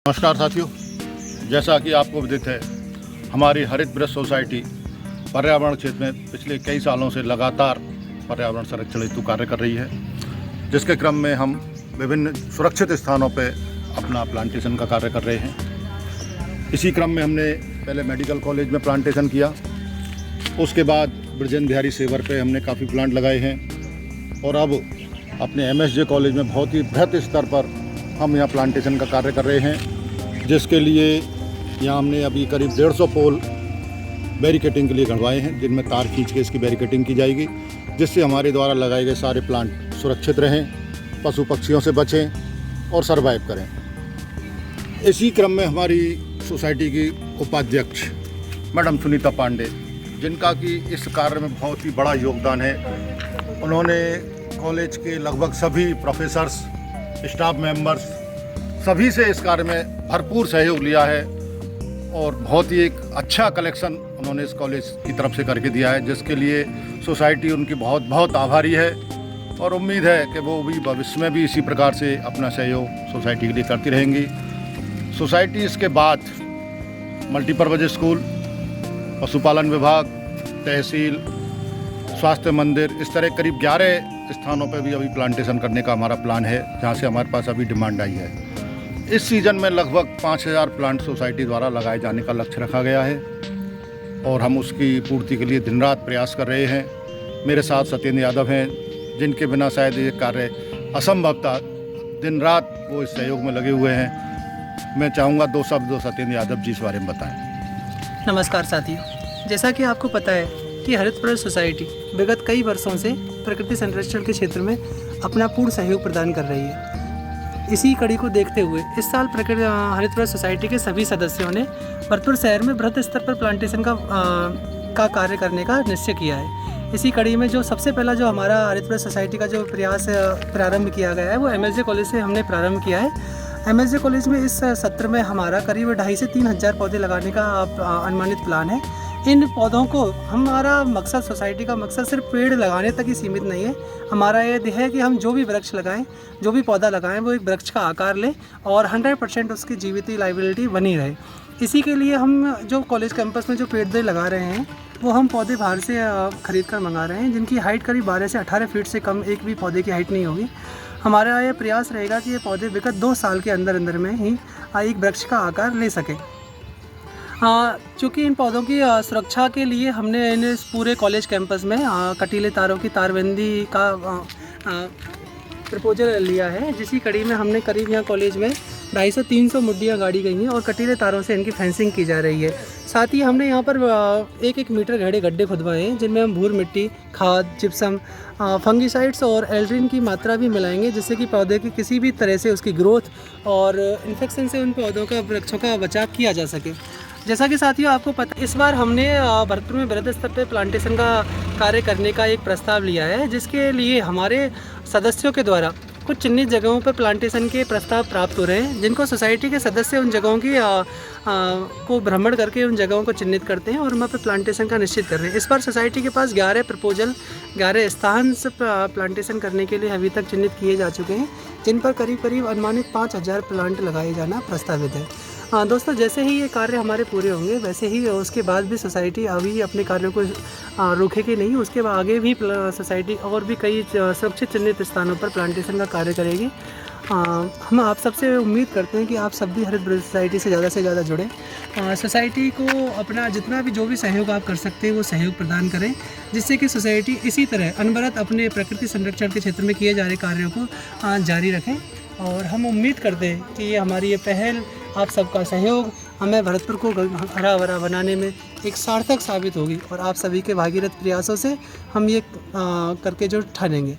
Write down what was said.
नमस्कार साथियों, जैसा कि आपको विदित है, हमारी हरित ब्रज सोसाइटी पर्यावरण क्षेत्र में पिछले कई सालों से लगातार पर्यावरण संरक्षण हेतु कार्य कर रही है, जिसके क्रम में हम विभिन्न सुरक्षित स्थानों पर अपना प्लांटेशन का कार्य कर रहे हैं। इसी क्रम में हमने पहले मेडिकल कॉलेज में प्लांटेशन किया, उसके बाद ब्रजेंद्र बिहारी सेवर पे हमने काफ़ी प्लांट लगाए हैं और अब अपने MSJ कॉलेज में बहुत ही बृहत स्तर पर हम यहाँ प्लांटेशन का कार्य कर रहे हैं, जिसके लिए यहाँ हमने अभी करीब 150 पोल बैरिकेटिंग के लिए गढ़वाए हैं, जिनमें तार खींच के इसकी बैरिकेटिंग की जाएगी, जिससे हमारे द्वारा लगाए गए सारे प्लांट सुरक्षित रहें, पशु पक्षियों से बचें और सर्वाइव करें। इसी क्रम में हमारी सोसाइटी की उपाध्यक्ष मैडम सुनीता पांडे, जिनका कि इस कार्य में बहुत ही बड़ा योगदान है, उन्होंने कॉलेज के लगभग सभी प्रोफेसर्स, स्टाफ मेंबर्स सभी से इस कार्य में भरपूर सहयोग लिया है और बहुत ही एक अच्छा कलेक्शन उन्होंने इस कॉलेज की तरफ से करके दिया है, जिसके लिए सोसाइटी उनकी बहुत बहुत आभारी है और उम्मीद है कि वो भी भविष्य में भी इसी प्रकार से अपना सहयोग सोसाइटी के लिए करती रहेंगी। सोसाइटी इसके बाद मल्टीपर्पज़ स्कूल, पशुपालन विभाग, तहसील, स्वास्थ्य मंदिर, इस तरह करीब 11 स्थानों पर भी अभी प्लांटेशन करने का हमारा प्लान है, जहां से हमारे पास अभी डिमांड आई है। इस सीज़न में लगभग 5000 प्लांट सोसाइटी द्वारा लगाए जाने का लक्ष्य रखा गया है और हम उसकी पूर्ति के लिए दिन रात प्रयास कर रहे हैं। मेरे साथ सत्येंद्र यादव हैं, जिनके बिना शायद ये कार्य असंभव था। दिन रात वो इस सहयोग में लगे हुए हैं। मैं चाहूँगा 2 शब्द सत्येंद्र यादव जी इस बारे में बताएं। नमस्कार साथियों, जैसा कि आपको पता है कि हरित ब्रज सोसाइटी विगत कई वर्षों से प्रकृति संरक्षण के क्षेत्र में अपना पूर्ण सहयोग प्रदान कर रही है। इसी कड़ी को देखते हुए इस साल हरित ब्रज सोसाइटी के सभी सदस्यों ने भरतपुर शहर में बृहत स्तर पर प्लांटेशन का कार्य करने का निश्चय किया है। इसी कड़ी में जो सबसे पहला जो हमारा हरित ब्रज सोसाइटी का जो प्रयास प्रारंभ किया गया है, वो MSJ कॉलेज से हमने प्रारंभ किया है। MSJ कॉलेज में इस सत्र में हमारा करीब 2,500 से 3,000 पौधे लगाने का अनुमानित प्लान है। इन पौधों को हमारा मकसद, सोसाइटी का मकसद सिर्फ पेड़ लगाने तक ही सीमित नहीं है। हमारा ये ध्येय है कि हम जो भी वृक्ष लगाएं, जो भी पौधा लगाएं, वो एक वृक्ष का आकार ले और 100% उसकी जीवित लाइबिलिटी बनी रहे। इसी के लिए हम जो कॉलेज कैंपस में जो पेड़ लगा रहे हैं, वो हम पौधे बाहर से खरीद कर मंगा रहे हैं, जिनकी हाइट करीब 12 से 18 फीट से कम एक भी पौधे की हाइट नहीं होगी। हमारा ये प्रयास रहेगा कि ये पौधे विगत 2 साल के अंदर में ही एक वृक्ष का आकार ले सके। चूँकि इन पौधों की सुरक्षा के लिए हमने इस पूरे कॉलेज कैंपस में कटीले तारों की तारबंदी का प्रपोजल लिया है, जिसी कड़ी में हमने करीब यहाँ कॉलेज में 250 से 300 मुड्डियाँ गाड़ी गई हैं और कटीले तारों से इनकी फेंसिंग की जा रही है। साथ ही हमने यहाँ पर 1-1 मीटर गहरे गड्ढे खुदवाए हैं, जिनमें हम भूर मिट्टी, खाद, जिप्सम, फंगिसाइड्स और एल्ड्रिन की मात्रा भी मिलाएंगे, जिससे कि पौधे की किसी भी तरह से उसकी ग्रोथ और इन्फेक्शन से उन पौधों का, वृक्षों का बचाव किया जा सके। जैसा कि साथियों आपको पता, इस बार हमने भरतपुर में बृहद स्तर पर प्लांटेशन का कार्य करने का एक प्रस्ताव लिया है, जिसके लिए हमारे सदस्यों के द्वारा कुछ चिन्हित जगहों पर प्लांटेशन के प्रस्ताव प्राप्त हो रहे हैं, जिनको सोसाइटी के सदस्य उन जगहों की को भ्रमण करके उन जगहों को चिन्हित करते हैं और वहाँ पर प्लांटेशन का निश्चित कर रहे हैं। इस बार सोसाइटी के पास 11 प्रपोजल, 11 स्थान से प्लांटेशन करने के लिए अभी तक चिन्हित किए जा चुके हैं, जिन पर करीब अनुमानित 5,000 प्लांट लगाए जाना प्रस्तावित है। दोस्तों, जैसे ही ये कार्य हमारे पूरे होंगे, वैसे ही उसके बाद भी सोसाइटी अभी अपने कार्यों को रोकेगी नहीं। उसके बाद आगे भी सोसाइटी और भी कई सुरक्षित चिन्हित स्थानों पर प्लांटेशन का कार्य करेगी। हम आप सबसे उम्मीद करते हैं कि आप सब भी हरित ब्रज सोसाइटी से ज़्यादा जुड़ें। सोसाइटी को अपना जितना भी जो भी सहयोग आप कर सकते हैं, वो सहयोग प्रदान करें, जिससे कि सोसाइटी इसी तरह अनवरत अपने प्रकृति संरक्षण के क्षेत्र में किए जा रहे कार्यों को जारी रखें। और हम उम्मीद करते हैं कि ये हमारी ये पहल, आप सबका सहयोग हमें भरतपुर को हरा भरा बनाने में एक सार्थक साबित होगी और आप सभी के भागीरथ प्रयासों से हम ये करके जो ठानेंगे।